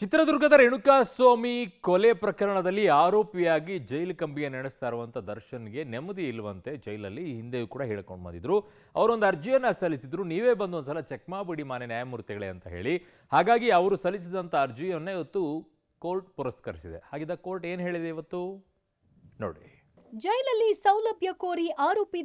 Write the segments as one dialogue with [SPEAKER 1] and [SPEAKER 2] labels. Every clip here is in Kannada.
[SPEAKER 1] ಚಿತ್ರದುರ್ಗದ ರೇಣುಕಾಸ್ವಾಮಿ ಕೊಲೆ ಪ್ರಕರಣದಲ್ಲಿ ಆರೋಪಿಯಾಗಿ ಜೈಲು ಕಂಬಿಯನ್ನು ಎಣಿಸ್ತಾ ಇರುವಂತ ದರ್ಶನ್ಗೆ ನೆಮ್ಮದಿ ಇಲ್ಲವಂತೆ. ಜೈಲಲ್ಲಿ ಈ ಹಿಂದೆಯೂ ಕೂಡ ಹೇಳ್ಕೊಂಡು ಬಂದಿದ್ರು. ಅವರೊಂದು ಅರ್ಜಿಯನ್ನ ಸಲ್ಲಿಸಿದ್ರು. ನೀವೇ ಬಂದು ಒಂದ್ಸಲ ಚೆಕ್ ಮಾಡಿಬಿಡಿ ಮಾನ್ಯ ನ್ಯಾಯಮೂರ್ತಿಗಳೇ ಅಂತ ಹೇಳಿ. ಹಾಗಾಗಿ ಅವರು ಸಲ್ಲಿಸಿದಂತ ಅರ್ಜಿಯನ್ನೇ ಇವತ್ತು ಕೋರ್ಟ್ ಪುರಸ್ಕರಿಸಿದೆ. ಹಾಗಿದ್ದ ಕೋರ್ಟ್ ಏನು ಹೇಳಿದೆ ಇವತ್ತು ನೋಡಿ.
[SPEAKER 2] ಜೈಲಲ್ಲಿ ಸೌಲಭ್ಯ ಕೋರಿ ಆರೋಪಿ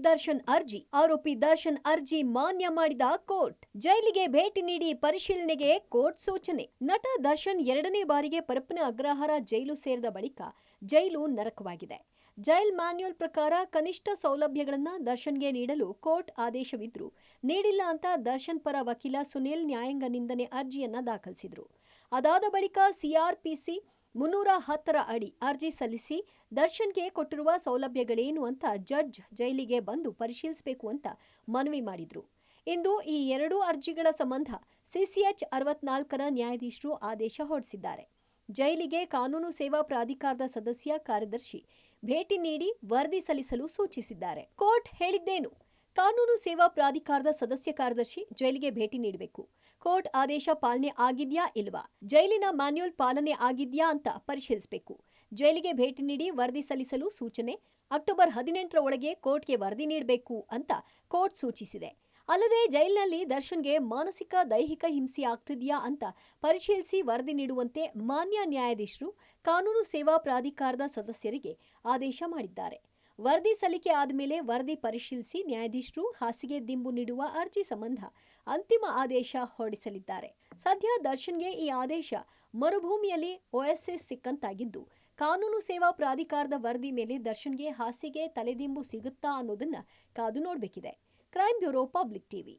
[SPEAKER 2] ದರ್ಶನ್ ಅರ್ಜಿ ಮಾನ್ಯ ಮಾಡಿದ ಕೋರ್ಟ್. ಜೈಲಿಗೆ ಭೇಟಿ ನೀಡಿ ಪರಿಶೀಲನೆಗೆ ಕೋರ್ಟ್ ಸೂಚನೆ. ನಟ ದರ್ಶನ್ 2ನೇ ಬಾರಿಗೆ ಪರಪ್ಪನ ಅಗ್ರಹಾರ ಜೈಲು ಸೇರಿದ ಬಳಿಕ ಜೈಲು ನರಕವಾಗಿದೆ. ಜೈಲ್ ಮ್ಯಾನ್ಯುಯಲ್ ಪ್ರಕಾರ ಕನಿಷ್ಠ ಸೌಲಭ್ಯಗಳನ್ನ ದರ್ಶನ್ಗೆ ನೀಡಲು ಕೋರ್ಟ್ ಆದೇಶವಿದ್ರೂ ನೀಡಿಲ್ಲ ಅಂತ ದರ್ಶನ್ ಪರ ವಕೀಲ ಸುನಿಲ್ ನ್ಯಾಯಾಂಗ ನಿಂದನೆ ಅರ್ಜಿಯನ್ನ ದಾಖಲಿಸಿದ್ರು. ಅದಾದ ಬಳಿಕ ಸಿಆರ್ಪಿಸಿ 310 ಅಡಿ ಅರ್ಜಿ ಸಲ್ಲಿಸಿ ದರ್ಶನ್ಗೆ ಕೊಟ್ಟಿರುವ ಸೌಲಭ್ಯಗಳೇನು ಅಂತ ಜಡ್ಜ್ ಜೈಲಿಗೆ ಬಂದು ಪರಿಶೀಲಿಸಬೇಕು ಅಂತ ಮನವಿ ಮಾಡಿದ್ರು. ಇಂದು ಈ ಎರಡೂ ಅರ್ಜಿಗಳ ಸಂಬಂಧ ಸಿಸಿಎಚ್ 64ರ ನ್ಯಾಯಾಧೀಶರು ಆದೇಶ ಹೊರಡಿಸಿದ್ದಾರೆ. ಜೈಲಿಗೆ ಕಾನೂನು ಸೇವಾ ಪ್ರಾಧಿಕಾರದ ಸದಸ್ಯ ಕಾರ್ಯದರ್ಶಿ ಭೇಟಿ ನೀಡಿ ವರದಿ ಸಲ್ಲಿಸಲು ಸೂಚಿಸಿದ್ದಾರೆ. ಕೋರ್ಟ್ ಹೇಳಿದ್ದೇನು? ಕಾನೂನು ಸೇವಾ ಪ್ರಾಧಿಕಾರದ ಸದಸ್ಯ ಕಾರ್ಯದರ್ಶಿ ಜೈಲಿಗೆ ಭೇಟಿ ನೀಡಬೇಕು. ಕೋರ್ಟ್ ಆದೇಶ ಪಾಲನೆ ಆಗಿದ್ಯಾ ಇಲ್ವಾ, ಜೈಲಿನ ಮ್ಯಾನ್ಯುಯಲ್ ಪಾಲನೆ ಆಗಿದ್ಯಾ ಅಂತ ಪರಿಶೀಲಿಸಬೇಕು. ಜೈಲಿಗೆ ಭೇಟಿ ನೀಡಿ ವರದಿ ಸಲ್ಲಿಸಲು ಸೂಚನೆ. ಅಕ್ಟೋಬರ್ 18ರ ಒಳಗೆ ಕೋರ್ಟ್ಗೆ ವರದಿ ನೀಡಬೇಕು ಅಂತ ಕೋರ್ಟ್ ಸೂಚಿಸಿದೆ. ಅಲ್ಲದೆ ಜೈಲಿನಲ್ಲಿ ದರ್ಶನ್ಗೆ ಮಾನಸಿಕ ದೈಹಿಕ ಹಿಂಸೆ ಆಗ್ತಿದೆಯಾ ಅಂತ ಪರಿಶೀಲಿಸಿ ವರದಿ ನೀಡುವಂತೆ ಮಾನ್ಯ ನ್ಯಾಯಾಧೀಶರು ಕಾನೂನು ಸೇವಾ ಪ್ರಾಧಿಕಾರದ ಸದಸ್ಯರಿಗೆ ಆದೇಶ ಮಾಡಿದ್ದಾರೆ. ವರದಿ ಸಲ್ಲಿಕೆ ಆದಮೇಲೆ ವರದಿ ಪರಿಶೀಲಿಸಿ ನ್ಯಾಯಾಧೀಶರು ಹಾಸಿಗೆ ದಿಂಬು ನೀಡುವ ಅರ್ಜಿ ಸಂಬಂಧ ಅಂತಿಮ ಆದೇಶ ಹೊರಡಿಸಲಿದ್ದಾರೆ. ಸದ್ಯ ದರ್ಶನ್ಗೆ ಈ ಆದೇಶ ಮರುಭೂಮಿಯಲ್ಲಿ ಓಎಸ್ಎಸ್ ಸಿಕ್ಕಂತಾಗಿದ್ದು, ಕಾನೂನು ಸೇವಾ ಪ್ರಾಧಿಕಾರದ ವರದಿ ಮೇಲೆ ದರ್ಶನ್ಗೆ ಹಾಸಿಗೆ ತಲೆದಿಂಬು ಸಿಗುತ್ತಾ ಅನ್ನೋದನ್ನ ಕಾದು ನೋಡಬೇಕಿದೆ. Crime bureau, public TV.